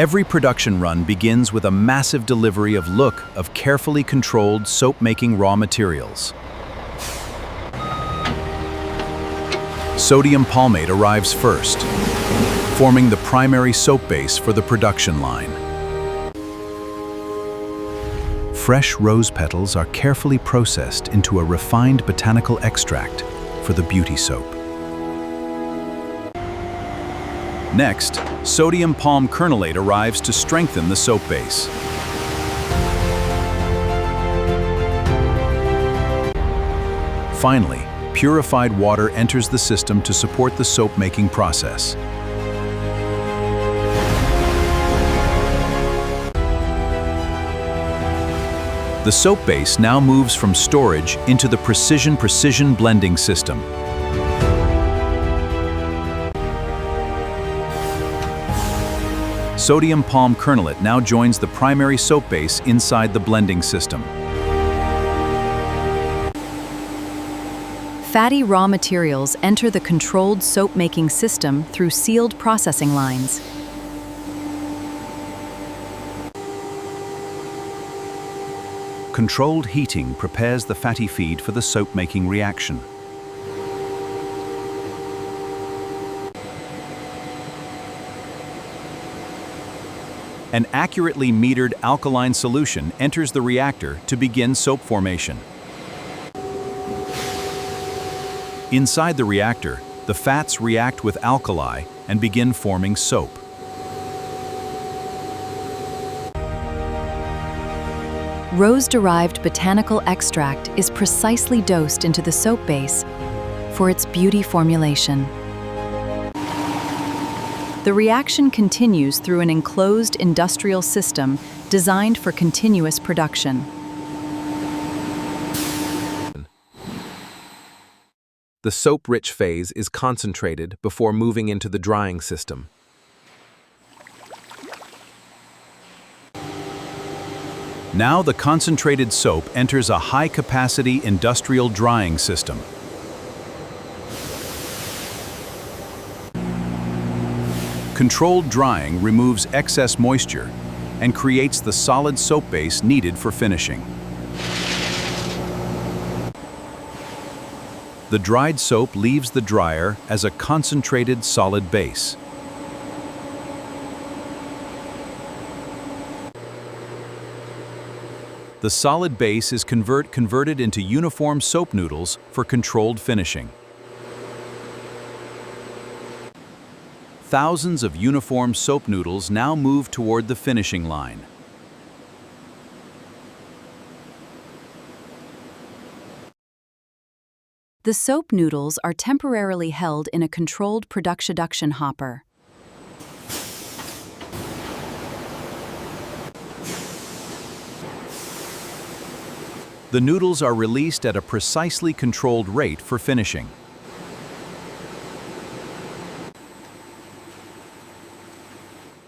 Every production run begins with a massive delivery of carefully controlled soap-making raw materials. Sodium palmate arrives first, forming the primary soap base for the production line. Fresh rose petals are carefully processed into a refined botanical extract for the beauty soap. Next, sodium palm kernelate arrives to strengthen the soap base. Finally, purified water enters the system to support the soap-making process. The soap base now moves from storage into the precision blending system. Sodium palm kernelate now joins the primary soap base inside the blending system. Fatty raw materials enter the controlled soap-making system through sealed processing lines. Controlled heating prepares the fatty feed for the soap-making reaction. An accurately metered alkaline solution enters the reactor to begin soap formation. Inside the reactor, the fats react with alkali and begin forming soap. Rose-derived botanical extract is precisely dosed into the soap base for its beauty formulation. The reaction continues through an enclosed industrial system designed for continuous production. The soap-rich phase is concentrated before moving into the drying system. Now the concentrated soap enters a high-capacity industrial drying system. Controlled drying removes excess moisture and creates the solid soap base needed for finishing. The dried soap leaves the dryer as a concentrated solid base. The solid base is converted into uniform soap noodles for controlled finishing. Thousands of uniform soap noodles now move toward the finishing line. The soap noodles are temporarily held in a controlled production hopper. The noodles are released at a precisely controlled rate for finishing.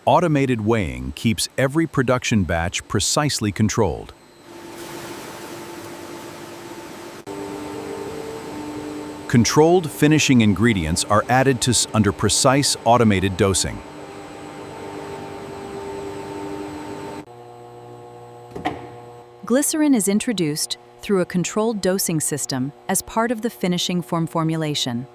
Automated weighing keeps every production batch precisely controlled. Controlled finishing ingredients are added under precise automated dosing. Glycerin is introduced through a controlled dosing system as part of the finishing formulation.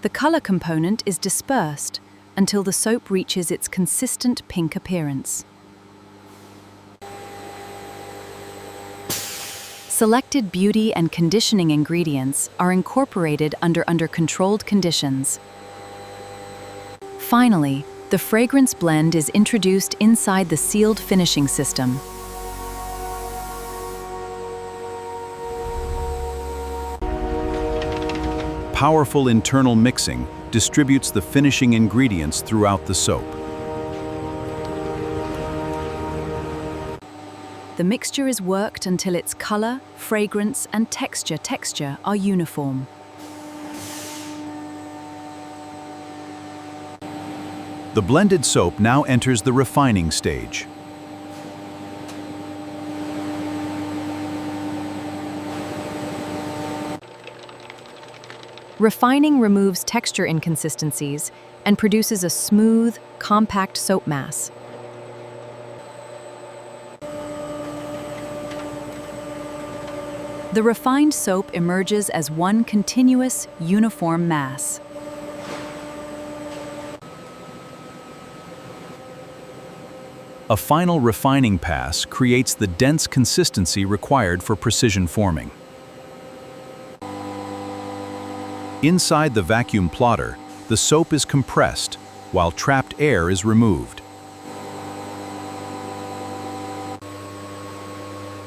The color component is dispersed until the soap reaches its consistent pink appearance. Selected beauty and conditioning ingredients are incorporated under controlled conditions. Finally, the fragrance blend is introduced inside the sealed finishing system. Powerful internal mixing distributes the finishing ingredients throughout the soap. The mixture is worked until its color, fragrance, and texture are uniform. The blended soap now enters the refining stage. Refining removes texture inconsistencies and produces a smooth, compact soap mass. The refined soap emerges as one continuous, uniform mass. A final refining pass creates the dense consistency required for precision forming. Inside the vacuum plotter, the soap is compressed, while trapped air is removed.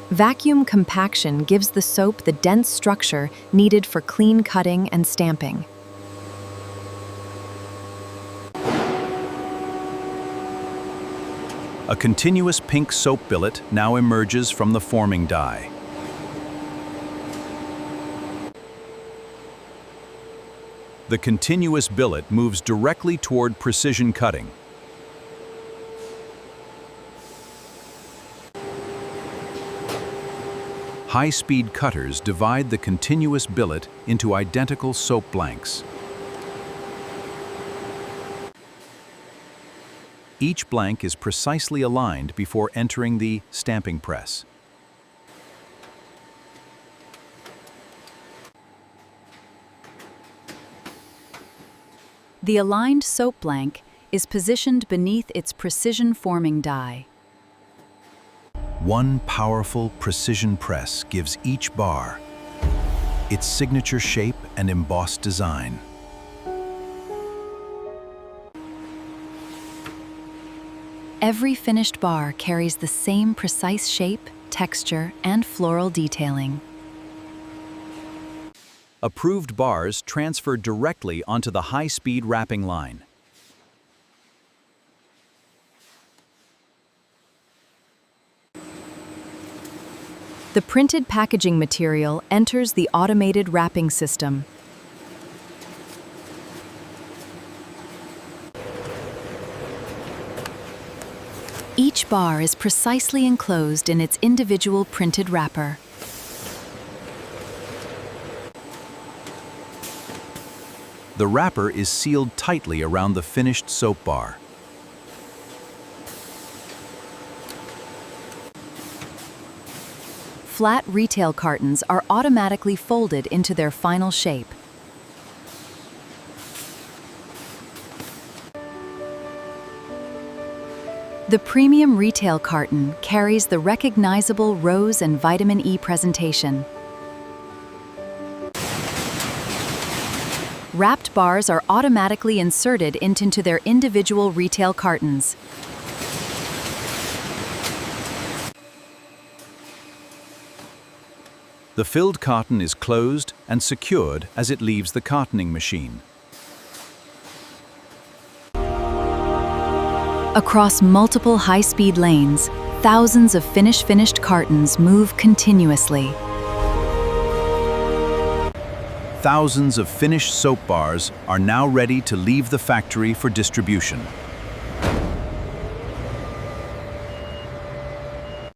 Vacuum compaction gives the soap the dense structure needed for clean cutting and stamping. A continuous pink soap billet now emerges from the forming die. The continuous billet moves directly toward precision cutting. High-speed cutters divide the continuous billet into identical soap blanks. Each blank is precisely aligned before entering the stamping press. The aligned soap blank is positioned beneath its precision forming die. One powerful precision press gives each bar its signature shape and embossed design. Every finished bar carries the same precise shape, texture, and floral detailing. Approved bars transfer directly onto the high-speed wrapping line. The printed packaging material enters the automated wrapping system. Each bar is precisely enclosed in its individual printed wrapper. The wrapper is sealed tightly around the finished soap bar. Flat retail cartons are automatically folded into their final shape. The premium retail carton carries the recognizable rose and vitamin E presentation. Wrapped bars are automatically inserted into their individual retail cartons. The filled carton is closed and secured as it leaves the cartoning machine. Across multiple high-speed lanes, thousands of finished cartons move continuously. Thousands of finished soap bars are now ready to leave the factory for distribution.